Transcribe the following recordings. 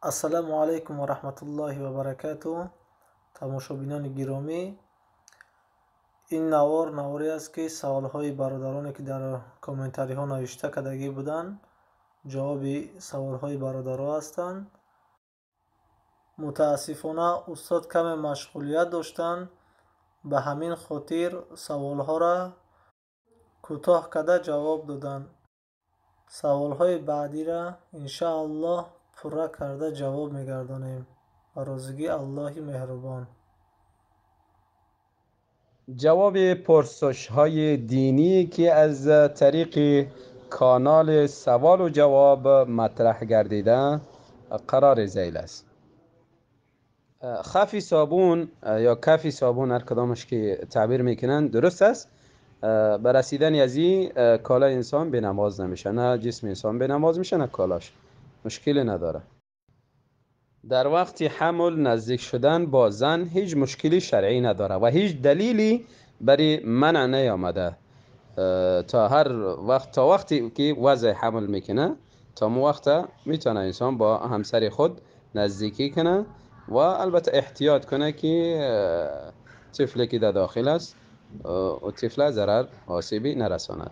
السلام علیکم و رحمت الله و برکاته. تماشابینان گرامی، این نواری است که سوالهای برادرانی که در کامنتاری ها نوشته کردگی بودند جواب سوالهای برادرها هستند. متاسفانه استاد کم مشغولیت داشتند، به همین خاطر سوالها را کوتاه کرده جواب دادند. سوالهای بعدی را انشاءالله پورا کرده جواب میگردانیم. برازگی الله مهربان. جواب پرسش های دینی که از طریق کانال سوال و جواب مطرح گردیده قرار ذیل است. خفی صابون یا کفی صابون، هر کدامش که تعبیر میکنن درست است. به رسیدن از این کالا انسان به نماز نمیشه، نه جسم انسان به نماز میشه نه کالاش، مشکلی نداره. در وقت حمل نزدیک شدن با زن هیچ مشکلی شرعی نداره و هیچ دلیلی برای منع نیامده. تا وقتی که وضع حمل میکنه، تا مو وقت میتونه انسان با همسر خود نزدیکی کنه و البته احتیاط کنه که طفلی که در داخل است و طفل ضرر آسیبی نرساند.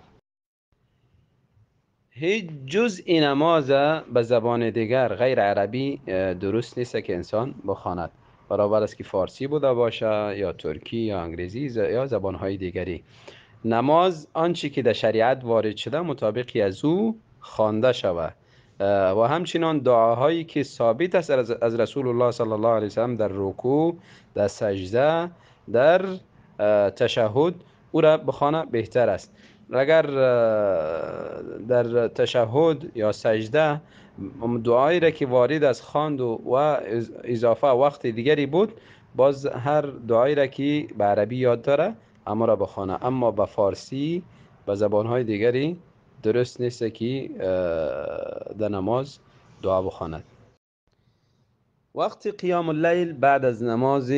هیچ جزء نماز به زبان دیگر غیر عربی درست نیست که انسان بخواند، برابر است که فارسی بوده باشه یا ترکی یا انگلیسی یا زبانهای دیگری. نماز آنچه که در شریعت وارد شده مطابقی از او خوانده شود و همچنان دعاهایی که ثابت است از رسول الله صلی الله علیه وسلم در رکوع، در سجده، در تشهد او را بخوانه بهتر است. اگر در تشهد یا سجده دعایی را که وارد از خواند و اضافه وقت دیگری بود، باز هر دعایی را که به عربی یاد داره اما را بخوانه، اما به فارسی به زبانهای دیگری درست نیست که در نماز دعا بخواند. وقتی قیام اللیل بعد از نماز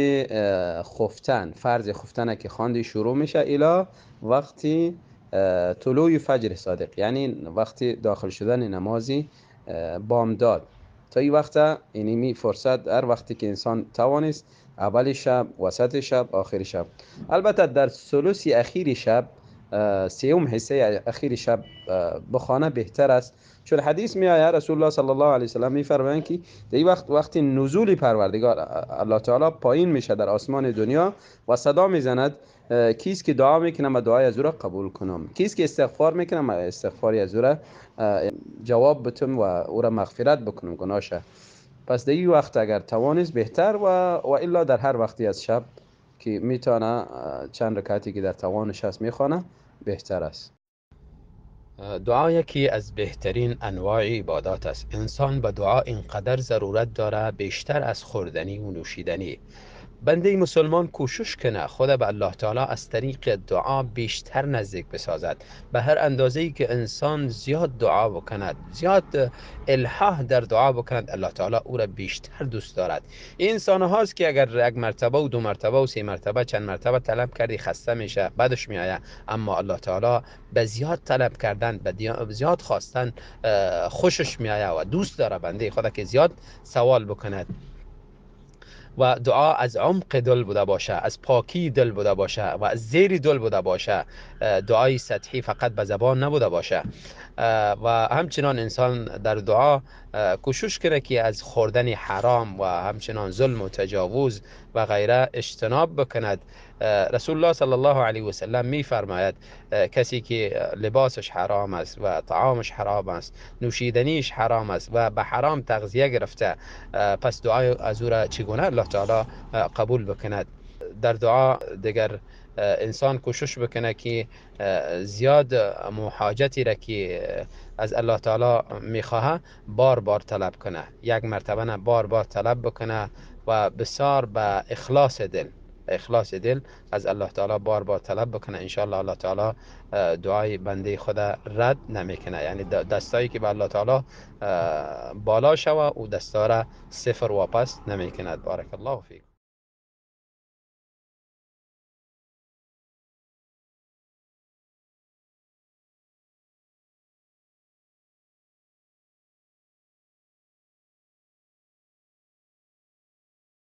خفتن، فرض خفتن که خواندی شروع میشه الی وقتی طلوع فجر صادق، یعنی وقتی داخل شدن نمازی بامداد، تا این وقت اینمی فرصت هر وقتی که انسان توانست، اول شب، وسط شب، آخر شب. البته در ثلث اخیر شب، سیوم حصه اخیر شب بخوانه بهتر است، چون حدیث می آید رسول الله صلی الله علیه وسلم می فرمایند که در این وقتی نزول پروردگار الله تعالی پایین میشه در آسمان دنیا و صدا میزند کیست که دعا میکنه و دعای از او را قبول کنم، کیست که استغفار میکنه و استغفاری از او را جواب بتم و او را مغفرت بکنم گناهشه. پس در این وقت اگر توانست بهتر و الا در هر وقتی از شب که میتونه چند رکعتی که در توانش هست میخوانه بهتر است. دعا یکی از بهترین انواع عبادات است. انسان به دعا اینقدر ضرورت داره بیشتر از خوردنی و نوشیدنی. بنده مسلمان کوشش کنه خود به الله تعالی از طریق دعا بیشتر نزدیک بسازد. به هر اندازه‌ای که انسان زیاد دعا بکند، زیاد الحاح در دعا بکند، الله تعالی او را بیشتر دوست دارد. این انسان هاست که اگر یک مرتبه و دو مرتبه و سه مرتبه چند مرتبه طلب کردی خسته میشه، بعدش میآید، اما الله تعالی به زیاد طلب کردن، به زیاد خواستن خوشش میآید و دوست داره بنده خدا که زیاد سوال بکند. و دعا از عمق دل بوده باشه، از پاکی دل بوده باشه و از زیر دل بوده باشه، دعای سطحی فقط به زبان نبوده باشه. و همچنان انسان در دعا کوشش کنه که از خوردن حرام و همچنان ظلم و تجاوز و غیره اجتناب بکند. رسول الله صلی الله علیه و سلم می فرماید کسی که لباسش حرام است و طعامش حرام است، نوشیدنیش حرام است و به حرام تغذیه گرفته، پس دعای از او را چگونه الله تعالی قبول بکند؟ در دعا دیگر انسان کوشش بکنه که زیاد حاجتی را که از الله تعالی میخواه بار بار طلب کنه، یک مرتبه نه بار بار طلب بکنه و بسیار به اخلاص دل از الله تعالی بار بار طلب بکنه. انشاءالله الله تعالی دعای بنده خدا رد نمیکنه، یعنی دستایی که به الله تعالی بالا شوه او دستا را صفر واپس نمیکند. بارک الله فیک.